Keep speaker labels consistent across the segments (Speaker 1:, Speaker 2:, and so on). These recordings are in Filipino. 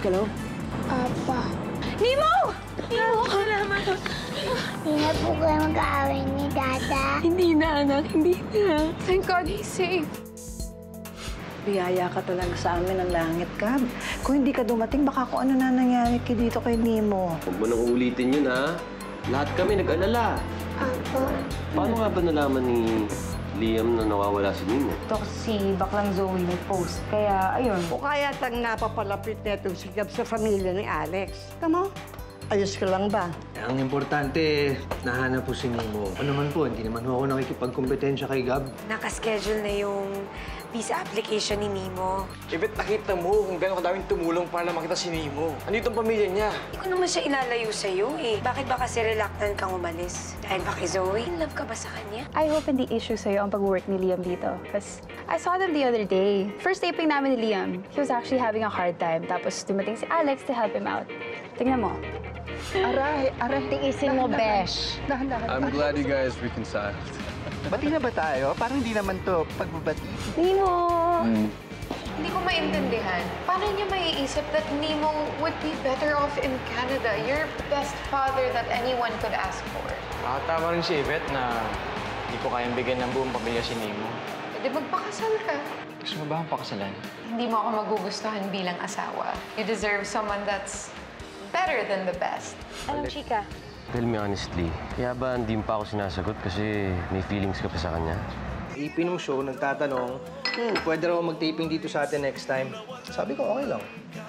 Speaker 1: ka lang?
Speaker 2: Papa.
Speaker 3: Nemo! Nemo, salamat.
Speaker 2: Hindi na po kayo mag-aaway ni Dada.
Speaker 3: Hindi na, anak. Hindi na. Thank God he's safe.
Speaker 1: Biyaya ka talaga sa amin ng langit, Cab. Kung hindi ka dumating, baka kung ano na nangyari dito kay Nemo.
Speaker 4: Huwag mo nang uulitin yun, ha? Lahat kami nag-alala.
Speaker 2: Papa.
Speaker 4: Paano nga ba nalaman ni Liam na nawawala si Nemo?
Speaker 5: Ito si Baklang Zoe nag-post. Kaya, ayun.
Speaker 6: O kaya tang napapalapit na itong sigab sa pamilya ni Alex. Tama? Ayos ka lang ba?
Speaker 7: Ang importante, nahanap po si Nemo. Ano naman po, hindi naman ako nakikipagkompetensya kay Gab.
Speaker 3: Nakaschedule na yung visa application ni Nemo.
Speaker 8: Ibet, nakita mo kung gano'ng kadaming tumulong para makita si Nemo. Andito ang pamilya niya.
Speaker 3: Hindi ko naman siya ilalayo sa'yo eh. Bakit ba kasi reluctant kang umalis? Dahil ba kay Zoe? In love ka ba sa kanya?
Speaker 5: I hope hindi issue sa'yo ang pag-work ni Liam dito. Because I saw them the other day. First taping namin ni Liam, he was actually having a hard time. Tapos dumating si Alex to help him out. Tingnan mo.
Speaker 1: Aray.
Speaker 5: Tiisin mo, besh.
Speaker 9: I'm glad you guys reconciled.
Speaker 7: Bati na ba tayo? Parang hindi naman to pagbabati.
Speaker 5: Nemo!
Speaker 3: Hindi ko maintindihan. Paano niya maiisip that Nemo would be better off in Canada? You're the best father that anyone could ask for.
Speaker 8: Tama rin si Ibet na hindi ko kayang bigyan ng buong pamilya si Nemo.
Speaker 3: Pwede magpakasal ka.
Speaker 8: Gusto mo ba akong pakasalan?
Speaker 3: Hindi mo ako magugustuhan bilang asawa. You deserve someone that's better than the best.
Speaker 5: Anong chika?
Speaker 4: Tell me honestly, kaya ba hindi mo pa ako sinasagot kasi may feelings ka pa sa kanya?
Speaker 7: Ipin ng show, nagtatanong, pwede raw mag-taping dito sa atin next time. Sabi ko, okay lang.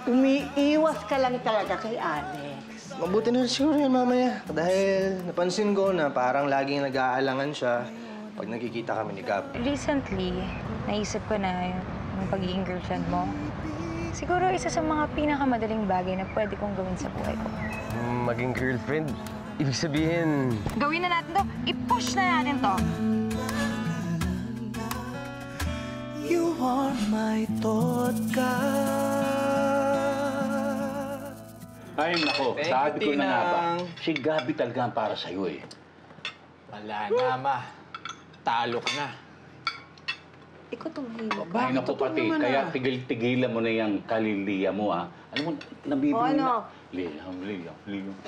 Speaker 6: Umiiwas ka lang talaga kay Alex.
Speaker 7: Mabuti na siguro yan mamaya. Dahil napansin ko na parang laging nag-aalangan siya pag nagkikita kami ni Gab.
Speaker 5: Recently, naisip ko na yung pagiging girlfriend mo. Siguro isa sa mga pinakamadaling bagay na pwede kong gawin sa buhay ko.
Speaker 4: Maging girlfriend? Ibig sabihin...
Speaker 5: Gawin na natin to. I-push na natin to.
Speaker 7: You are my Totka.
Speaker 10: Ay, nako.
Speaker 8: Thank
Speaker 10: Sabi
Speaker 8: you,
Speaker 10: ko na nga ba,
Speaker 8: Tinang.
Speaker 10: si Gabi talaga ang para sa'yo eh.
Speaker 8: Wala na, Ma. Talo ka na.
Speaker 1: Ikaw tumahimik.
Speaker 10: Ay, naku pati. Kaya tigil-tigilan mo na yung kaliliya mo, ah. Alam mo, nabibili na. Liam.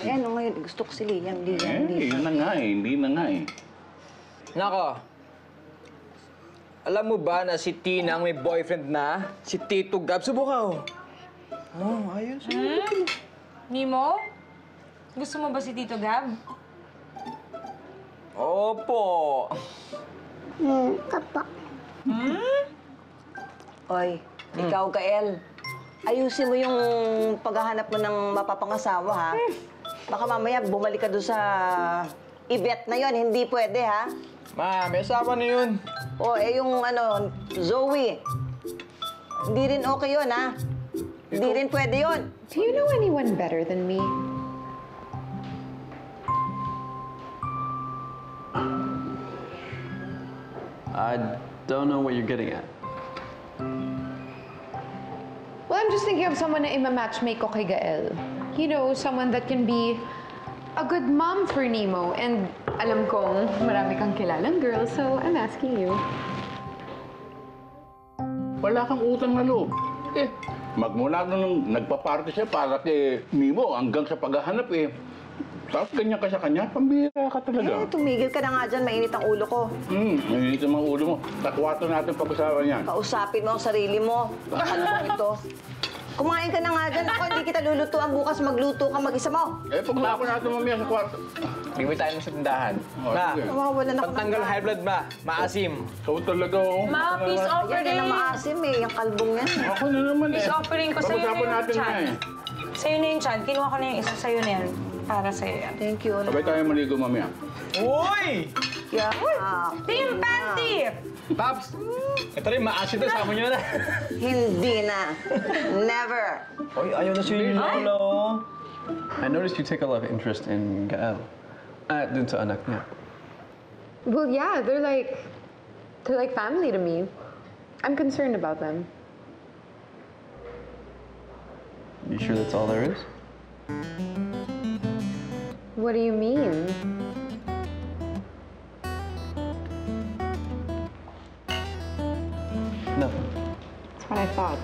Speaker 1: Ayan, ngayon, gusto ko si Liam.
Speaker 10: Yun na nga eh. Hindi na nga eh.
Speaker 8: Nako. Alam mo ba na si Tina ang may boyfriend na? Si Tito Gab. Subukaw.
Speaker 7: Oh, ayos.
Speaker 5: Nemo? Gusto mo ba si Tito Gab?
Speaker 8: Opo.
Speaker 2: Papa.
Speaker 1: Oy, ikaw, Gael. Ayusin mo yung paghahanap mo ng mapapangasawa, ha? Baka mamaya bumalik ka doon sa ibet na yon, hindi pwede, ha?
Speaker 8: Ma, may asawa na yun.
Speaker 1: O, yung Zoe. Hindi rin okay yun, ha? Hindi rin pwede yun.
Speaker 3: Do you know anyone better than me?
Speaker 9: I don't know what you're getting at.
Speaker 3: Well, I'm just thinking of someone na ima-matchmake ko kay Gael. You know, someone that can be a good mom for Nemo. And alam kong marami kang kilalang girl, so I'm asking you.
Speaker 10: Wala kang utang na loob. Magmula nung nagpa-party siya para kay Nemo hanggang sa paghahanap eh. Tapos ganyan ka sa kanya, pambira ka talaga.
Speaker 1: Tumigil ka na nga dyan, mainit ang ulo ko.
Speaker 10: Mainit ang mga ulo mo. Takwato natin pag-usapan yan.
Speaker 1: Kausapin mo ang sarili mo. Ano mo ito? Kumain ka na nga dyan. Ako, hindi kita lulutuan. Bukas magluto ka mag-isa mo.
Speaker 10: Paglako natin mamaya sa kwarto.
Speaker 8: Bigyan tayo sa tindahan. Ma,
Speaker 1: Nawawalan ako ng...
Speaker 8: pagtanggal high blood, Ma. Maasim.
Speaker 10: Ikaw talaga, oh.
Speaker 5: Ma, peace
Speaker 1: Yan
Speaker 5: offering.
Speaker 1: ang maasim eh, yung kalbong yan.
Speaker 10: Ako na naman eh.
Speaker 5: Peace offering ko sa'yo na
Speaker 10: Pag-usapan
Speaker 5: yung
Speaker 10: natin
Speaker 5: chan.
Speaker 10: nga eh.
Speaker 5: Sa'yo na yung chan. Kinuha ko na yung isa sa'yo na yan. Para sa'yo yan.
Speaker 1: Thank you.
Speaker 10: Sabay tayo maligo mamaya.
Speaker 8: Uy!
Speaker 1: Yeah.
Speaker 5: Team Panty!
Speaker 8: Paps! Ito rin, maasim na. Sama nyo na.
Speaker 1: Hindi na. Never.
Speaker 8: Uy, ayaw na siya yung lolo.
Speaker 9: I noticed you take a lot of interest in Gael. Dun sa anak niya.
Speaker 3: Well, yeah, they're like family to me. I'm concerned about them.
Speaker 9: You sure that's all there is?
Speaker 3: What do you mean?
Speaker 9: Nothing.
Speaker 3: That's what I thought.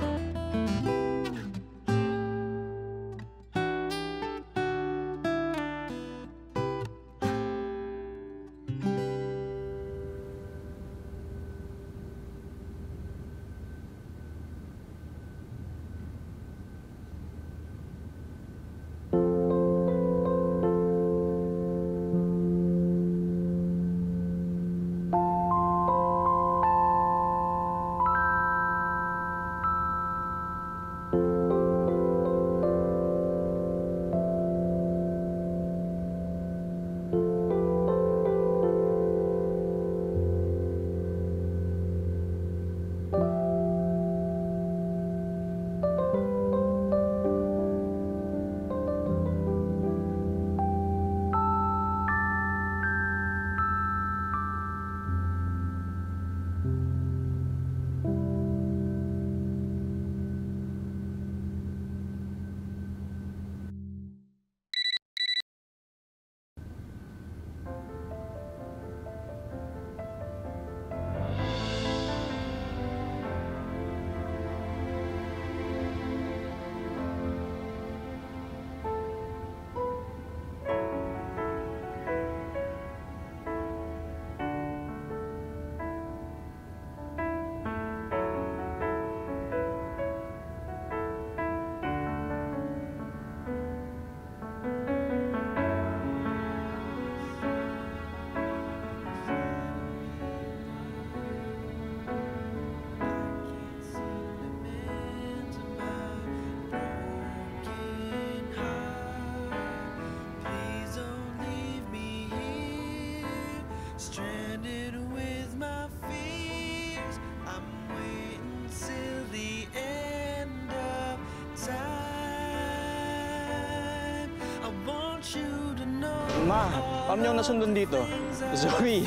Speaker 8: Ma, paano niyo nasundon dito? Zoe.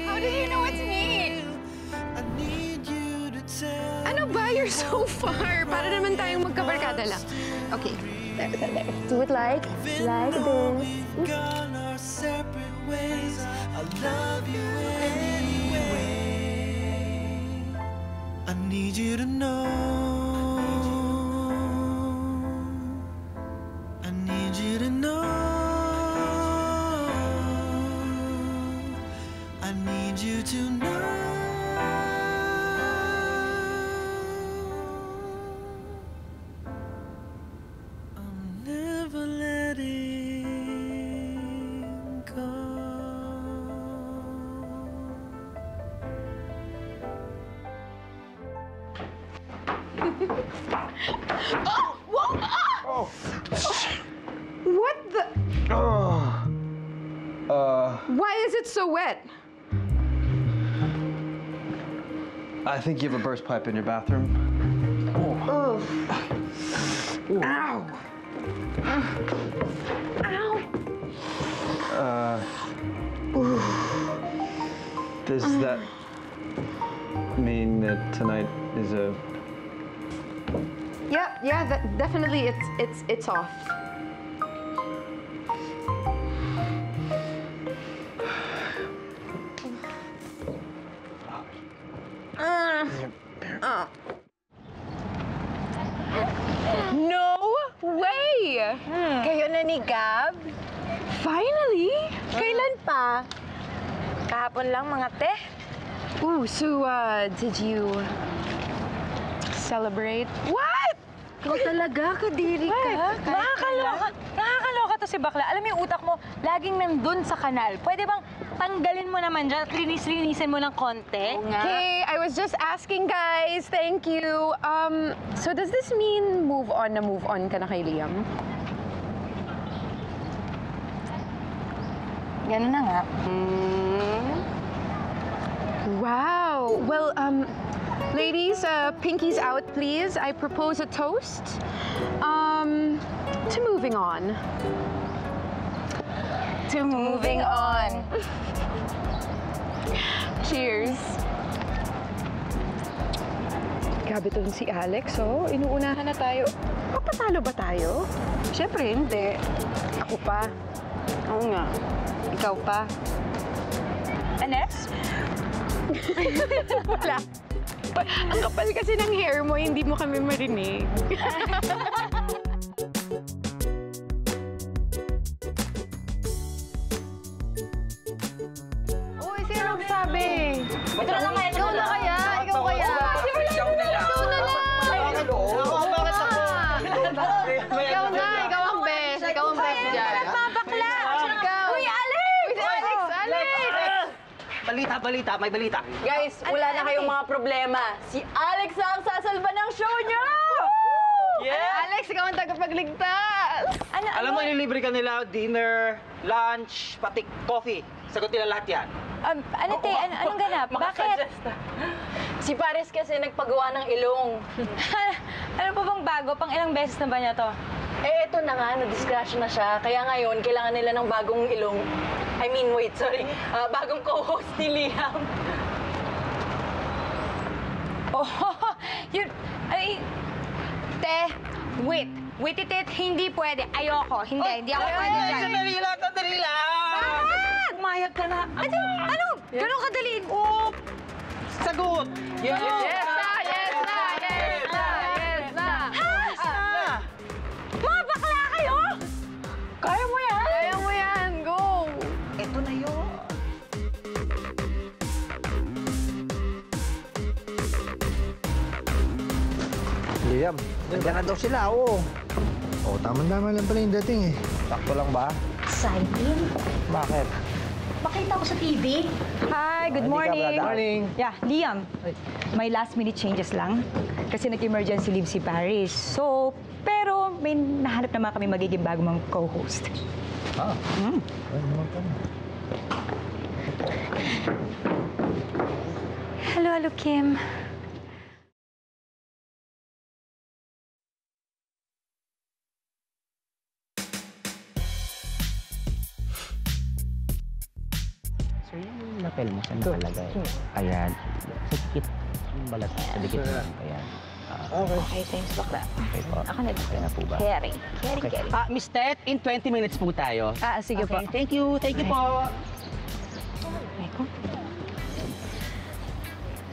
Speaker 3: How did you know it's me? Ano ba? You're so far. Para naman tayong magkabarkada lang. Okay. There.
Speaker 5: Do it like this.
Speaker 11: I need you to know. I need you to know. I need you to know. I'm never letting go.
Speaker 3: What the? Why is it so wet?
Speaker 9: I think you have a burst pipe in your bathroom.
Speaker 3: Ow.
Speaker 9: Does that mean that tonight is a...
Speaker 3: Yeah, definitely it's off. No way!
Speaker 1: Kayo na ni Gab?
Speaker 3: Finally?
Speaker 1: Kailan pa? Kahapon lang, mga te.
Speaker 3: Ooh, so did you celebrate?
Speaker 1: What? Ikaw talaga, kadiri ka.
Speaker 12: Nakakaloka to si bakla. Alam mo yung utak mo, laging nandun sa kanal. Pwede bang tanggalin mo naman dyan at linis-linisin mo ng konti?
Speaker 3: Okay, I was just asking, guys. Thank you. So does this mean move on ka na kay Liam?
Speaker 12: Ganun na nga.
Speaker 3: Wow. Well, ladies, pinkies out, please. I propose a toast. To moving on.
Speaker 12: To moving on.
Speaker 3: Cheers. Grabe to si Alex, oh. Inuunahan na tayo. Papatalo ba tayo?
Speaker 12: Siyempre, hindi.
Speaker 3: Ako pa.
Speaker 12: Oo nga. Ikaw pa. Anes?
Speaker 3: Wala. Ang kapal kasi ng hair mo, hindi mo kami marinig. Uy, sino nagsabi?
Speaker 12: Ito na lang kaya.
Speaker 3: Ikaw na kaya? Ikaw kaya? Ikaw na lang! Ikaw ang best. Ikaw ang best dyan.
Speaker 12: Nagpapakla!
Speaker 3: Ikaw!
Speaker 12: Uy, Alex!
Speaker 7: Balita, may balita.
Speaker 1: Guys, wala na kayong mga problema. Si Alex ang sasalba ng show niyo!
Speaker 3: Alex, ikaw ang tagapagligtas!
Speaker 7: Alam mo, ililibre ka nila, dinner, lunch, pati coffee. Sagot nila lahat yan.
Speaker 12: Anong ganap? Bakit?
Speaker 1: Si Pares kasi nagpagawa ng ilong.
Speaker 12: Ano pa bang bago? Pang ilang beses na ba niya to?
Speaker 1: Eh, eto na nga, na-discrash na siya. Kaya ngayon, kailangan nila ng bagong ilong. Bagong co-host ni Liam.
Speaker 12: Oh, yun. Wait. Wait it, hindi pwede. Ayoko. Hindi ako pwede dyan.
Speaker 7: Sandali lang!
Speaker 12: Bakit?
Speaker 7: Umayag ka na.
Speaker 12: Ano? Ganun kadali?
Speaker 7: Sagot!
Speaker 3: Yes na!
Speaker 12: Mga bakla kayo?
Speaker 1: Kaya mo yan!
Speaker 3: Kaya mo yan! Go!
Speaker 7: Ito na yun.
Speaker 13: Liam, nandiyan na daw sila, oo. Oh, tama-tama lang pala yung dating eh. Sakto lang ba?
Speaker 12: Exciting.
Speaker 13: Bakit?
Speaker 12: Makita ko sa TV. Hi, good morning.
Speaker 13: Good morning.
Speaker 12: Yeah, Liam. May last minute changes lang. Kasi nag-emergency leave si Paris. So, pero may nahanap naman kami magiging bagong mga co-host. Hello, Kim.
Speaker 14: papel mo, saan nakalagay? Ayan. Sa dikit. Yung balat mo, sa dikit mo. Ayan.
Speaker 12: Okay, thanks, bakla.
Speaker 14: Okay po.
Speaker 12: Ako na
Speaker 14: Okay na po ba?
Speaker 12: Carry.
Speaker 14: Miss Tet, in 20 minutes po tayo.
Speaker 12: Sige po.
Speaker 14: Thank you. Thank you po.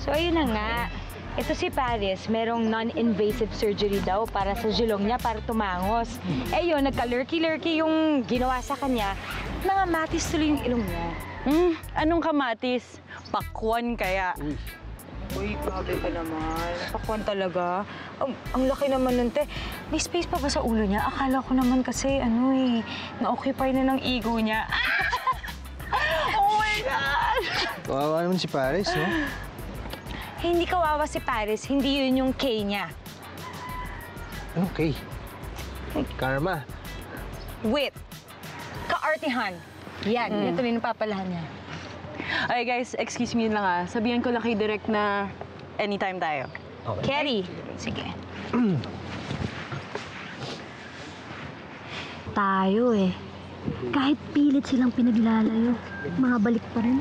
Speaker 12: So, ayun na nga. Ito si Paris, merong non-invasive surgery daw para sa julong niya, para tumangos. Eh yun, nagka-lurky-lurky yung ginawa sa kanya. Nangamatis tuloy yung ilong niya.
Speaker 15: Anong kamatis? Pakwan kaya?
Speaker 12: Uy, grabe ka naman. Pakwan talaga. Ang laki naman nun, te. May space pa ba sa ulo niya? Akala ko naman kasi, na-occupy na ng ego niya. Oh my God!
Speaker 7: Kawawa naman si Paris, no?
Speaker 12: Hindi kawawa si Paris, hindi yun yung K niya.
Speaker 7: Anong K? Karma.
Speaker 12: Wait. Kaartihan. Yan, yan tuloy yung papalahan niya.
Speaker 15: Ay guys, excuse me lang sabihan ko lang kay Direk na anytime tayo.
Speaker 7: Okay.
Speaker 12: Kerry. Sige.
Speaker 16: Tayo eh. Kahit pilit silang pinaglalayo, mabalik pa rin.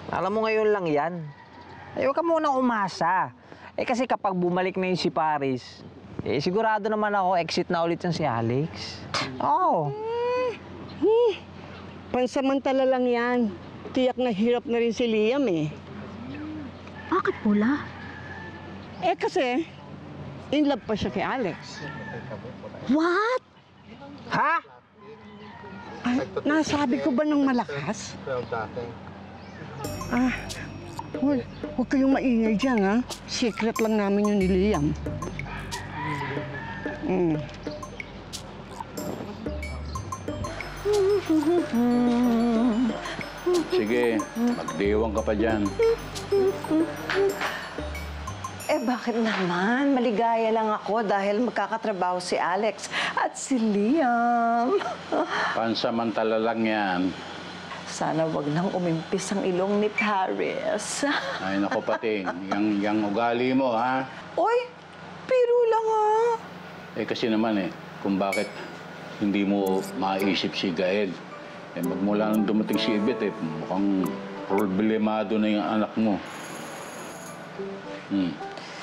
Speaker 13: Alam mo ngayon lang yan. Ayaw ka munang umasa. Kasi kapag bumalik na yung si Paris, sigurado naman ako exit na ulit yan si Alex. Oo.
Speaker 6: Pansamantala lang yan. Tiyak na hirap na rin si Liam eh.
Speaker 16: Bakit pula?
Speaker 6: Kasi, in love pa siya kay Alex.
Speaker 16: What?
Speaker 13: Ha?
Speaker 6: Ay, nasabi ko ba ng malakas? Huwag kayong maingay dyan, ha? Secret lang namin yun ni Liam.
Speaker 10: Sige, magdiwang ka pa dyan.
Speaker 1: Bakit naman? Maligaya lang ako dahil magkakatrabaho si Alex at si Liam.
Speaker 10: Pansamantala lang yan.
Speaker 1: Sana wag nang umimpis ang ilong ni Paris.
Speaker 10: Ay, naku pating. Yang ugali mo, ha?
Speaker 1: Oy, pero lang
Speaker 10: Kasi naman kung bakit hindi mo maisip si Gael. Magmula nung dumating si Ibet, mukhang problemado na yung anak mo.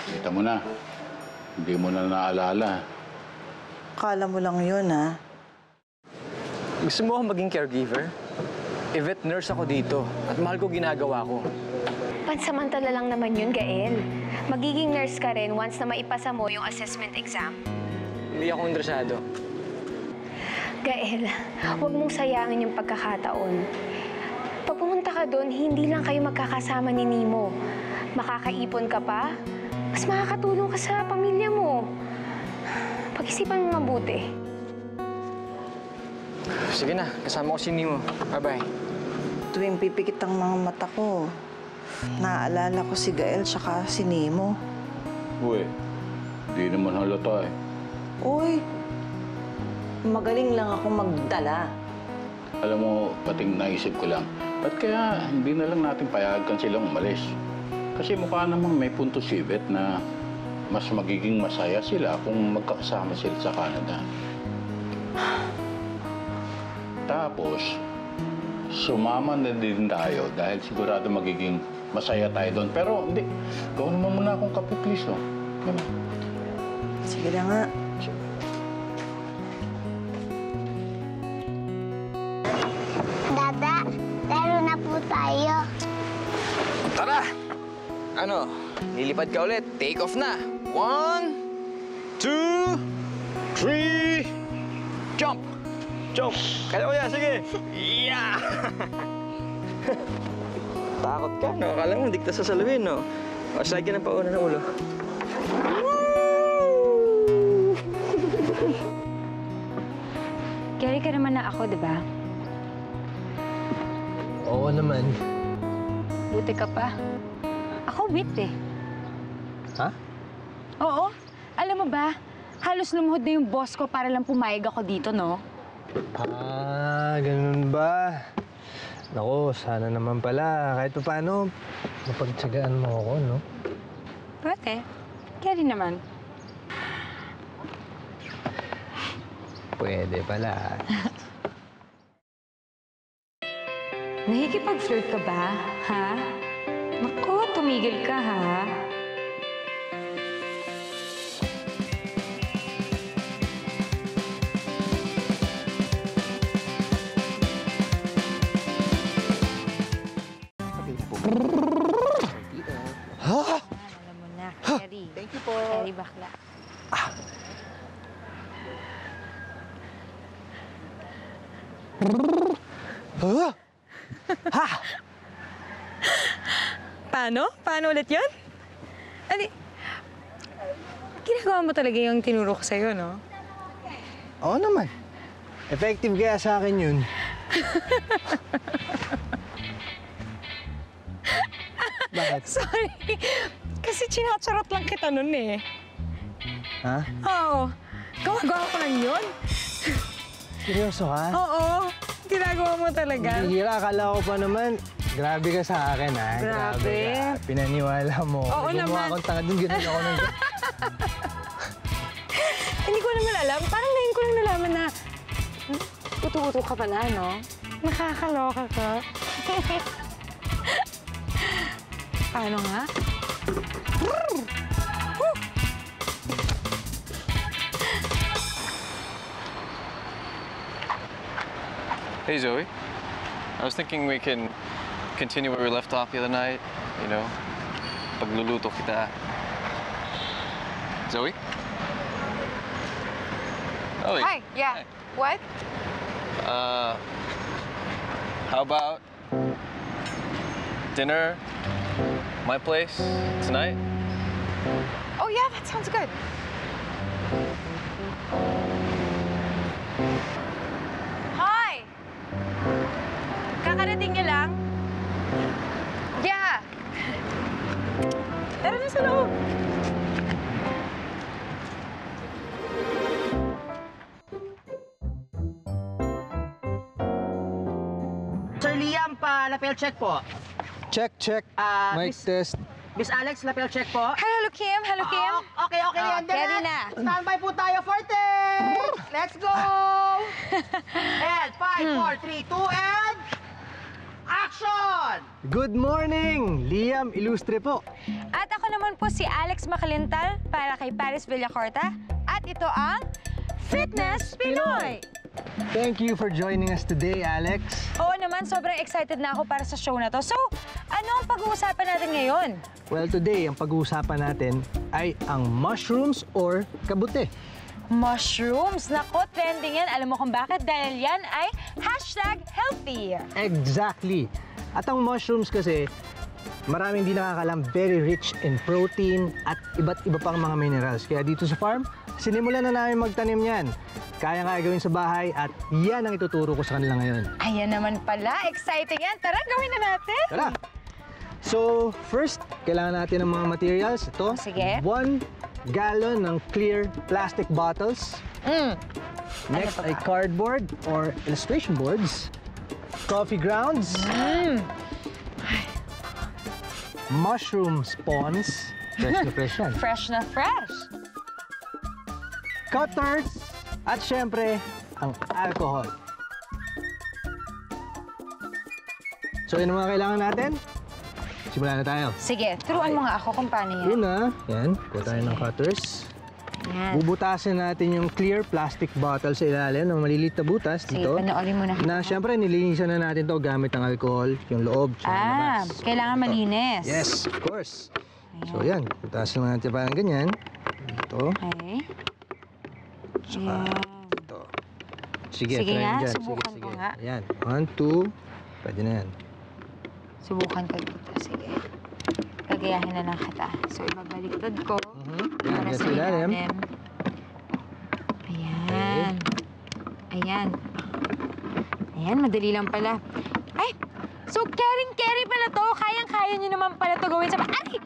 Speaker 10: Kita mo na. Hindi mo na naalala.
Speaker 1: Kala mo lang yun, ha?
Speaker 8: Gusto mo akong maging caregiver? Vet nurse ako dito at mahal ko ginagawa ko.
Speaker 3: Pansamantala lang naman yun, Gael. Magiging nurse ka rin once na maipasa mo yung assessment exam.
Speaker 8: Hindi ako interesado.
Speaker 3: Gael, huwag mong sayangin yung pagkakataon. Pag pumunta ka doon, hindi lang kayo magkakasama ni Nemo. Makakaipon ka pa, mas makakatulong ka sa pamilya mo. Pag-isipan mo mabuti.
Speaker 8: Sige na, kasama ko si Nemo. Bye-bye.
Speaker 1: Tuwing pipikit ang mga mata ko, naaalala ko si Gael tsaka si Nemo.
Speaker 10: Uy, di naman halata
Speaker 1: Uy, magaling lang ako magdala.
Speaker 10: Alam mo, pating naisip ko lang, ba't kaya hindi na lang natin payagan silang umalis? Kasi mukha namang may punto si Yvette na mas magiging masaya sila kung magkakasama sila sa Canada. Tapos, sumama na din tayo dahil sigurado magiging masaya tayo doon. Pero hindi, gawin naman muna akong kape, please.
Speaker 1: Sige na nga.
Speaker 2: Dada, laro na po tayo.
Speaker 8: Tara! Ano? Lilipad ka ulit. Take off na. 1, 2, 3, jump! Jump! Kaya ko yan, sige! Yeah! Takot ka, no? Akala mo, hindi kita sasaluhin, no? O, slide ka ng pauna ng ulo.
Speaker 12: Carry ka naman na ako, di ba?
Speaker 7: Oo naman.
Speaker 12: Buti ka pa. Ako wit
Speaker 7: Ha?
Speaker 12: Oo. Alam mo ba, halos lumuhod na yung boss ko para lang pumayag ako dito, no?
Speaker 7: Ganun ba? Naku, sana naman pala. Kahit pa paano, mapagtsagaan mo ako, no?
Speaker 12: Pwede. Carry naman.
Speaker 7: Pwede pala.
Speaker 12: Nakikipag-flirt ka ba, ha? Naku, tumigil ka, ha?
Speaker 7: Ha?
Speaker 12: Alam mo na, Kerry.
Speaker 7: Thank you po.
Speaker 12: Kerry bakla.
Speaker 7: Ha? Ha?
Speaker 12: Paano? Paano ulit yun? Ali, ginagawa mo talaga yung tinuro ko sa'yo, no?
Speaker 7: Oo naman. Effective kaya sa akin yun. Bakit?
Speaker 12: Sorry. Kasi chinacharot lang kita nun eh.
Speaker 7: Ha?
Speaker 12: Oo. Gumagawa ko lang yun.
Speaker 7: Seryoso ka?
Speaker 12: Oo. Ginagawa mo talaga.
Speaker 7: Hihira, akala ko pa naman. Grabe ka sa akin, ha?
Speaker 12: Grabe.
Speaker 7: Ka. Pinaniwala mo.
Speaker 12: Oo naman.
Speaker 7: Gumawa akong tanga doon, ganun ako nang...
Speaker 12: Hindi ko naman alam. Parang ngayon ko lang nalaman na utu-utu ka pala, no? Nakakaloka ka. Paano nga?
Speaker 9: Hey, Zoe. I was thinking we can continue where we left off the other night. You know, pagluluto kita. Zoe? Oh,
Speaker 3: Hi, yeah. What?
Speaker 9: How about dinner, my place, tonight?
Speaker 3: Oh, yeah, that sounds good. Hi! Kakarating niyo lang? Yeah. Tara na sa loob.
Speaker 13: Sir Liam, lapel check po.
Speaker 7: Check, check. Mic test.
Speaker 13: Miss Alex, lapel check po.
Speaker 12: Hello, Kim. Hello, Kim.
Speaker 13: Okay, Liam.
Speaker 12: Ready na.
Speaker 13: Standby po tayo for 10! Let's go! And 5, 4, 3, 2, and... Action!
Speaker 7: Good morning! Liam Ilustre po.
Speaker 12: At ako naman po si Alex Macalintal para kay Paris Villacorta. At ito ang Fitness Pinoy!
Speaker 7: Thank you for joining us today, Alex.
Speaker 12: Oo naman, sobrang excited na ako para sa show na to. So, ano ang pag-uusapan natin ngayon?
Speaker 7: Well, today, ang pag-uusapan natin ay ang mushrooms or kabute.
Speaker 12: Mushrooms! Nako, trending yan. Alam mo kung bakit? Dahil yan ay #healthy.
Speaker 7: Exactly. At ang mushrooms kasi, maraming di nakakalam, very rich in protein at iba't iba pang mga minerals. Kaya dito sa farm, sinimulan na namin magtanim yan. Kaya-kaya gawin sa bahay at yan ang ituturo ko sa kanila ngayon.
Speaker 12: Ayan naman pala. Exciting yan. Tara, gawin na natin.
Speaker 7: Tara! So, first, kailangan natin ng mga materials. Ito,
Speaker 12: sige.
Speaker 7: 1 gallon ng clear plastic bottles. Next ay cardboard or illustration boards. Coffee grounds. Mushroom spawns. Fresh na fresh yan.
Speaker 12: Fresh na fresh.
Speaker 7: Cutters. At syempre, ang alcohol. So, yun ang mga kailangan natin. Simulan na tayo.
Speaker 12: Sige, turuan mo nga ako kung paano yan.
Speaker 7: Una, yan. Kuha tayo ng cutters.
Speaker 12: Yan.
Speaker 7: Bubutasin natin yung clear plastic bottle sa ilalim ng maliliit na butas
Speaker 12: Sige,
Speaker 7: dito.
Speaker 12: panoorin mo na.
Speaker 7: Na syempre, nilinisan na natin to gamit ng alcohol, yung loob, sa labas.
Speaker 12: Kailangan malinis.
Speaker 7: Yes, of course. So, yan. Butasin lang natin parang ganyan. Ito.
Speaker 12: Okay.
Speaker 7: Saka, ito. Sige,
Speaker 12: Sige
Speaker 7: try
Speaker 12: nga,
Speaker 7: dyan.
Speaker 12: subukan ko nga.
Speaker 7: Ayan. 1, 2. Pwede na yan.
Speaker 12: Subukan ko dito. Sige. Gagayahin na lang kita. So, ibabaliktad ko. Para sa ilalim. Ayan. Ayan. Ayan, madali lang pala. Ay! So, caring-carry pala to. Kayang-kaya nyo naman pala to gawin sa... Ay!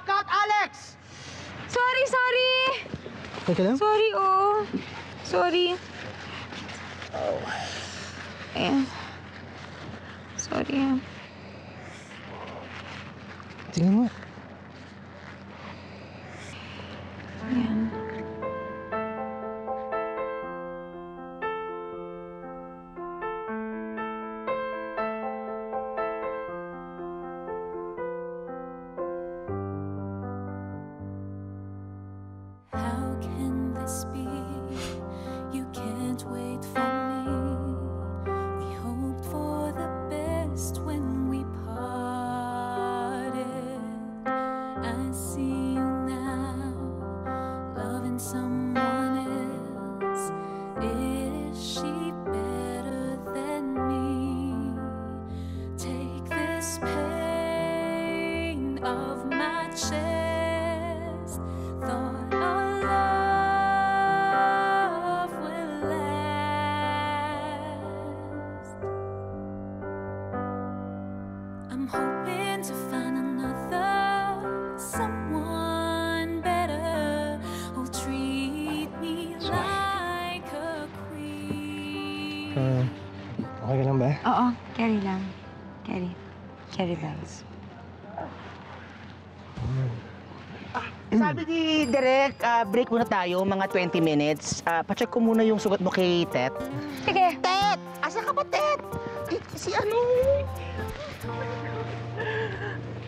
Speaker 13: Cut, Alex!
Speaker 12: Sorry!
Speaker 7: Teka lang.
Speaker 12: Sorry, oh. Sorry. Oh. Ayan. Sorry, ah.
Speaker 7: Tingnan mo.
Speaker 12: Ayan.
Speaker 11: I see you now, loving someone else. Is she better than me? Take this pain of my chest. Thought our love will last. I'm hoping to find another, someone better, who'll treat me like a queen.
Speaker 7: Okay ka lang ba?
Speaker 12: Oo, carry lang. Carry. Carry bags.
Speaker 14: Sabi ni Direk, break muna tayo, mga 20 minutes. Pacheck ko muna yung sugat mo kay Tet.
Speaker 12: Sige.
Speaker 14: Tet! Asa ka ba, Tet? Si ano?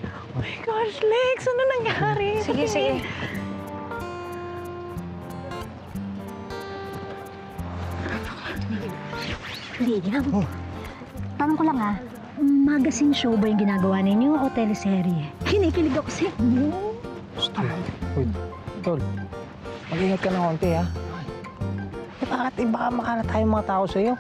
Speaker 15: Oh my gosh, Lex! Ano nangyari?
Speaker 12: Sige, sige.
Speaker 16: Liam, tanong ko lang magazine show ba yung ginagawa ninyo o teleserye? Kinikilig ako sa inyo.
Speaker 7: Uy, Tol. Mag-ingat ka ng konti, ha? Bakit baka makalat tayong mga tao sa'yo?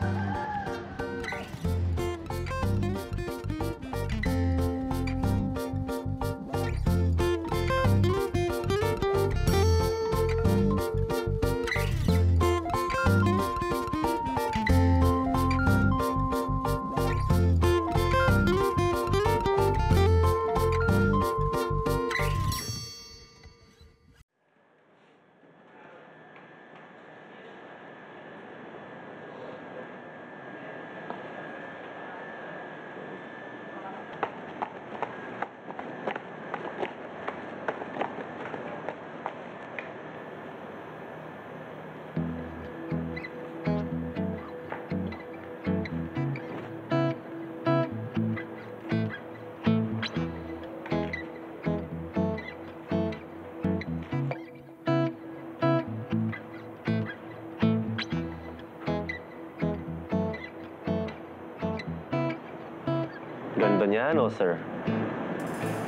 Speaker 4: Ganda niya, no, sir?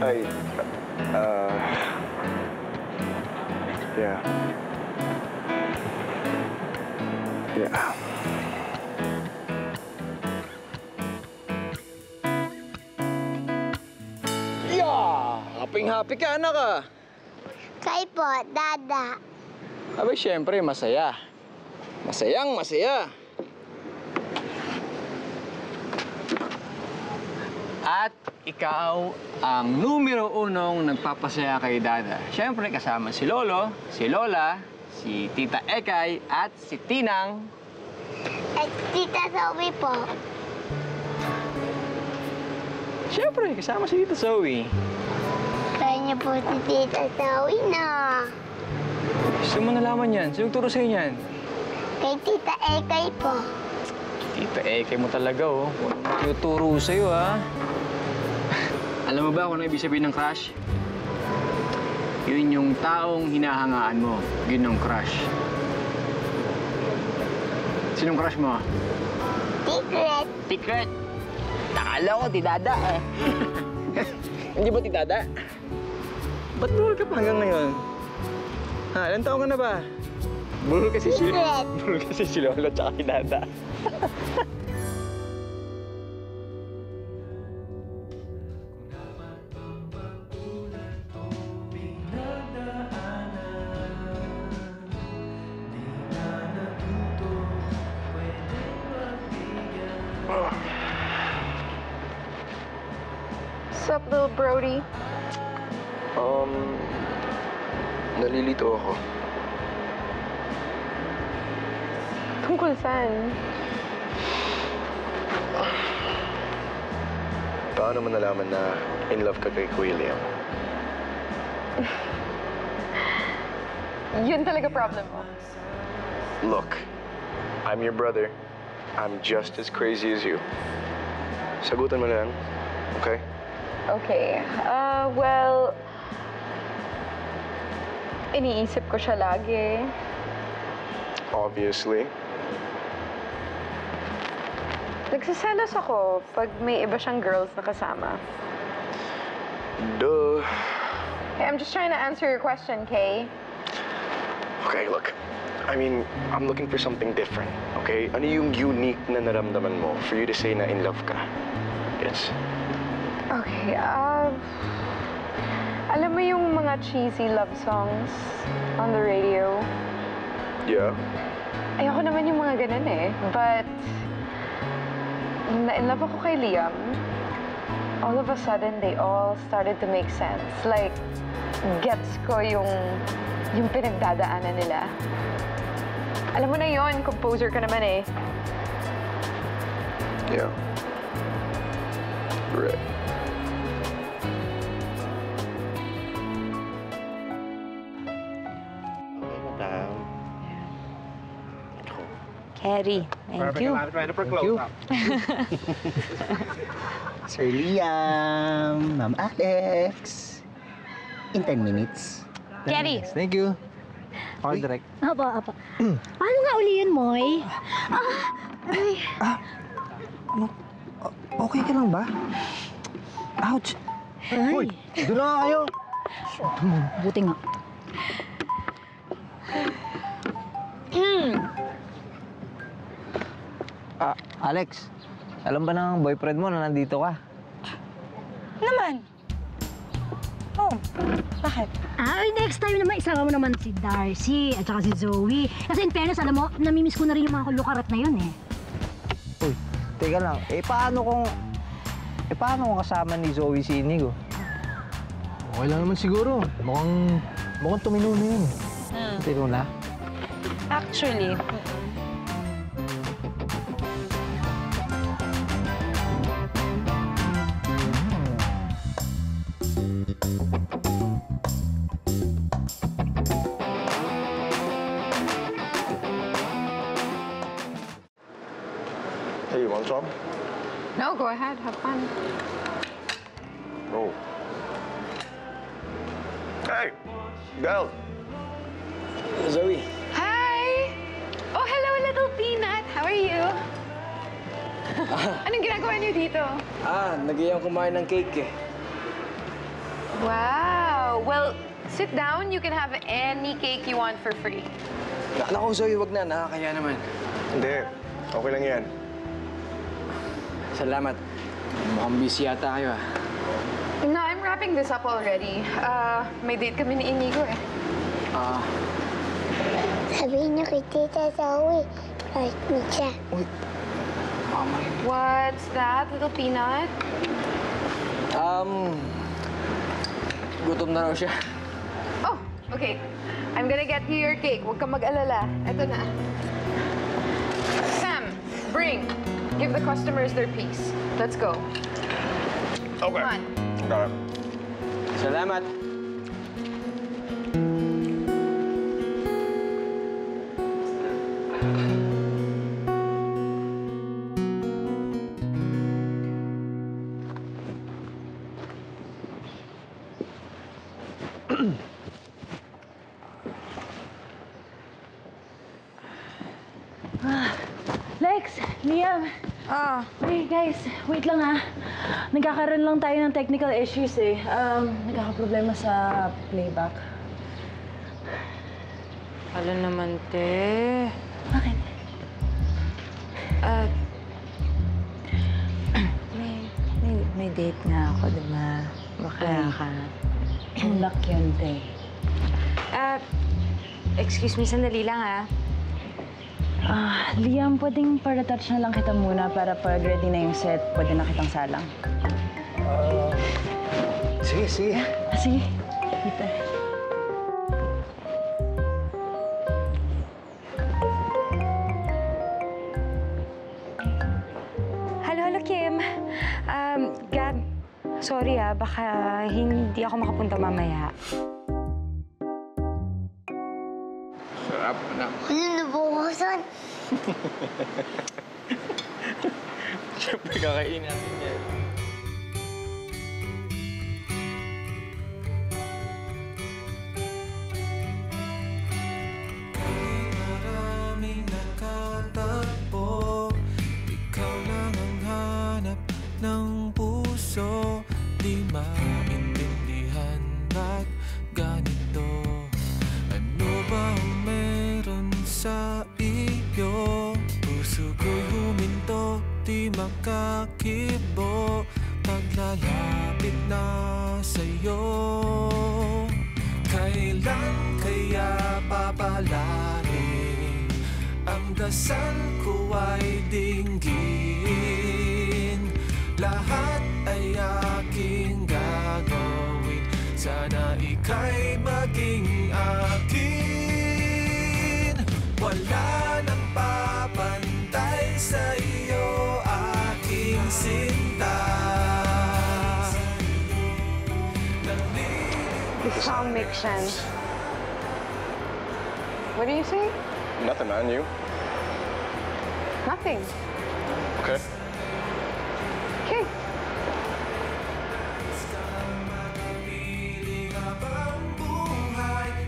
Speaker 17: Ay, yeah. Yeah.
Speaker 8: Happy ka, anak ah.
Speaker 2: Kay po, Dada.
Speaker 8: Abay, syempre, masaya. Masayang masaya. At ikaw ang numero unong nagpapasaya kay Dada. Syempre, kasama si Lolo, si Lola, si Tita Ekay, at si Tinang.
Speaker 2: At Tita Zoe po.
Speaker 8: Syempre, kasama si Tita Zoe.
Speaker 2: Kaya niyo po si Tita Zoe na.
Speaker 8: Gusto mo nalaman yan? Sino turo sa'yo yan?
Speaker 2: Kay Tita Ekay po.
Speaker 8: Tita Ekay mo talaga, oh. Walang tuturo sa'yo, ha? Alam mo ba kung ano ibig sabihin ng crush? Yun yung taong hinahangaan mo. Yun ang crush. Sinong crush mo?
Speaker 2: Secret.
Speaker 8: Secret? Nakala ko, ti Dada, eh. Hindi ba ti Dada? Ba't burol ka pa hanggang ngayon? Ha, ilang taon ka na ba? Burol kasi si... Burol kasi si Lola tsaka si Dada.
Speaker 3: What's up, little Brody?
Speaker 17: Nalilito ako.
Speaker 3: Tungkol saan?
Speaker 17: Paano mo nalaman na in love ka kay Kuya Liam?
Speaker 3: Yun talaga problem mo.
Speaker 17: Look, I'm your brother. I'm just as crazy as you. Sagutan mo lang, okay?
Speaker 3: Okay. Well, iniisip ko siya lagi.
Speaker 17: Obviously.
Speaker 3: Nagsiselos ako pag may iba siyang girls na kasama.
Speaker 17: Duh.
Speaker 3: Okay, I'm just trying to answer your question, Kay.
Speaker 17: Okay, look. I mean, I'm looking for something different, okay? Ano yung unique na naramdaman mo for you to say na in love ka? Yes.
Speaker 3: Okay, alam mo yung mga cheesy love songs on the radio?
Speaker 17: Yeah.
Speaker 3: Ayoko naman yung mga ganun eh. But, na in love ako kay Liam, all of a sudden, they all started to make sense. Like, gets ko yung pinagdadaanan nila. Alam mo na yon, composer ka naman eh.
Speaker 17: Yeah. Right.
Speaker 12: Carrie, thank you.
Speaker 14: Thank you. Sir Liam, Ma'am Alex. In 10 minutes.
Speaker 12: Carrie.
Speaker 7: Thank you. All direct.
Speaker 16: Apa. Paano nga uli yun, Moy? Ay.
Speaker 7: Okay ka lang ba? Ouch! Hoy, doon na nga kayo.
Speaker 16: Buti nga.
Speaker 13: Alex, alam ba ng boyfriend mo na nandito ka?
Speaker 12: Naman. Oh, bakit?
Speaker 16: Next time naman, isama mo naman si Darcy at saka si Zoe. Kasi in fairness, alam mo, namimiss ko na rin yung mga lukarat na yun eh.
Speaker 13: Uy, teka lang. Paano kung kasama ni Zoe si Inigo?
Speaker 7: Okay lang naman siguro. Mukhang tumino na yun.
Speaker 13: Tumino na?
Speaker 12: Actually,
Speaker 17: Hey, you want some?
Speaker 3: No, go ahead. Have fun.
Speaker 17: No. Hey, Belle.
Speaker 8: Zoe.
Speaker 3: Hi! Oh, hello, little peanut. How are you? Anong ginagawa niyo dito?
Speaker 8: Nag-iyang kumain ng cake eh.
Speaker 3: Wow! Well, sit down. You can have any cake you want for free.
Speaker 8: Naku, Zoe, wag na. Nakakaya naman.
Speaker 17: Hindi. Okay lang yan.
Speaker 8: Salamat. Mukhang busy yata kayo ah.
Speaker 3: No, I'm wrapping this up already. May date kami ni Inigo eh.
Speaker 2: Sabihin niyo kay Tita Zoe, right me siya.
Speaker 3: What's that, little peanut?
Speaker 8: Gutom na raw siya.
Speaker 3: Oh, okay. I'm gonna get you your cake. Huwag kang mag-alala. Eto na. Sam, bring. Give the customers their piece. Let's go.
Speaker 17: Okay.
Speaker 3: Come on.
Speaker 17: Got it.
Speaker 8: Salamat.
Speaker 15: Lex, Liam. Hey guys, wait lang ha. Nagkakaroon lang tayo ng technical issues eh. Nagkakaproblema sa playback.
Speaker 12: Alam naman, te.
Speaker 15: Bakit?
Speaker 12: May date nga ako, di ba? Bakla ka.
Speaker 15: Luck yun, te.
Speaker 12: Excuse me, sandali lang ha.
Speaker 15: Liam, pwedeng para-touch na lang kita muna para pag ready na yung set, pwede na kitang salang.
Speaker 7: Sige.
Speaker 15: Sige. Dito.
Speaker 12: Hello, Kim. Gab, sorry baka hindi ako makapunta mamaya.
Speaker 10: Sarap na.
Speaker 2: Ano nabukasan?
Speaker 8: Siyempre, kakainin natin yan.
Speaker 11: Maraming nakatakbo, ikaw lang ang hanap ng puso. Di maintindihan ba't dasal ko ay dinggin. Lahat ay aking gagawin. Sana ika'y maging akin. Wala nang papantay sa iyo, aking sinta.
Speaker 3: This song makes sense. What do you say?
Speaker 17: Nothing, man. You?
Speaker 3: Nothing.
Speaker 17: Okay.
Speaker 3: Okay.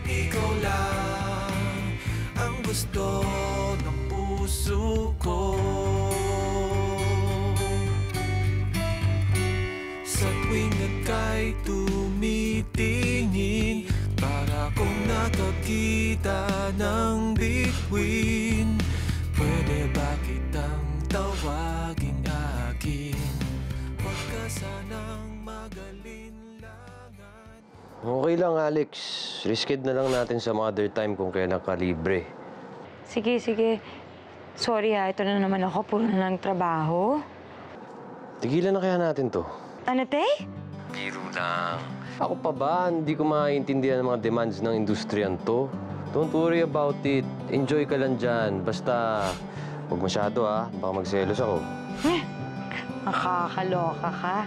Speaker 11: Ikaw lang ang gusto ng puso ko. Sa tuwing ika'y tumitingin, para kong nakakita ng bituin. Pwede ba kitang tawaging akin? Huwag ka sanang magalinlangan.
Speaker 4: Okay lang, Alex. Risked na lang natin sa mother time kung kailan ka libre.
Speaker 12: Sige, sige. Sorry ha, ito na naman ako. Puro na ng trabaho.
Speaker 4: Tigilan na kaya natin to.
Speaker 12: Ano, te?
Speaker 4: Biro lang. Ako pa ba? Hindi ko maintindihan ang mga demands ng industriyan to. Don't worry about it. Enjoy ka lang dyan. Basta, huwag masyado ha. Baka magselos ako.
Speaker 12: Nakakaloka ka.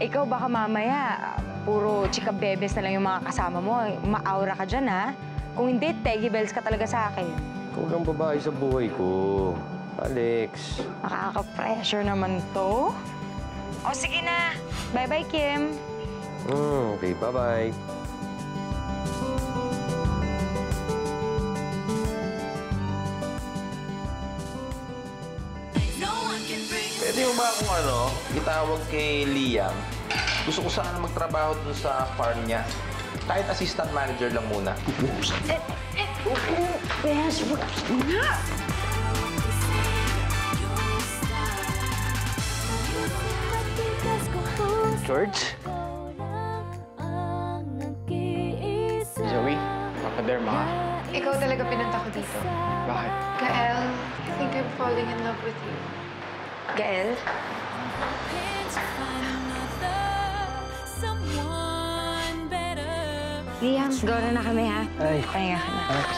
Speaker 12: Ikaw baka mamaya, puro chika bebes na lang yung mga kasama mo. Ma-aura ka dyan, ha? Kung hindi, teggy bells ka talaga sa akin.
Speaker 4: Ikaw lang babae sa buhay ko. Alex.
Speaker 12: Nakaka-pressure naman to. O, sige na. Bye-bye, Kim.
Speaker 4: Okay, bye-bye.
Speaker 18: Pwede mo ba kung itawag kay Liam? Gusto ko sana magtrabaho dun sa farm niya. Kahit assistant manager lang muna.
Speaker 8: George? Zoe, papaderma ka.
Speaker 3: Ikaw talaga pinunta ko dito.
Speaker 8: Bakit?
Speaker 3: Gael, I think I'm falling in love with you.
Speaker 12: Gael? Liam, gawin na kami, ha?
Speaker 7: Ay.
Speaker 12: Pahinga ka na.
Speaker 7: Alex.